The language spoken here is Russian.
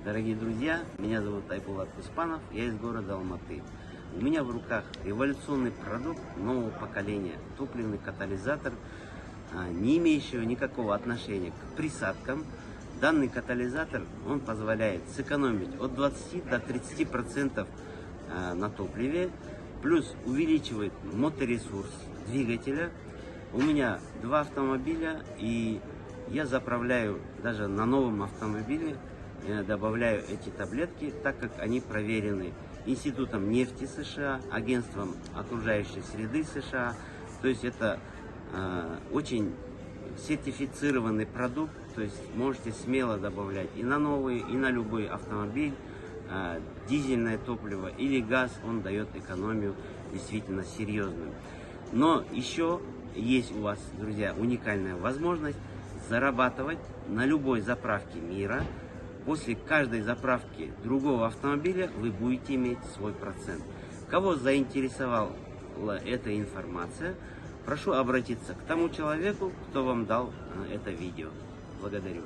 Дорогие друзья, меня зовут Айбулат Куспанов, я из города Алматы. У меня в руках революционный продукт нового поколения, топливный катализатор, не имеющий никакого отношения к присадкам. Данный катализатор, он позволяет сэкономить от 20 до 30% на топливе, плюс увеличивает моторесурс двигателя. У меня 2 автомобиля, и я заправляю даже на новом автомобиле, добавляю эти таблетки, так как они проверены Институтом нефти США, Агентством окружающей среды США. То есть это очень сертифицированный продукт, то есть можете смело добавлять и на новый, и на любой автомобиль. Дизельное топливо или газ, он дает экономию действительно серьезную. Но еще есть у вас, друзья, уникальная возможность зарабатывать на любой заправке мира. После каждой заправки другого автомобиля вы будете иметь свой процент. Кого заинтересовала эта информация, прошу обратиться к тому человеку, кто вам дал это видео. Благодарю.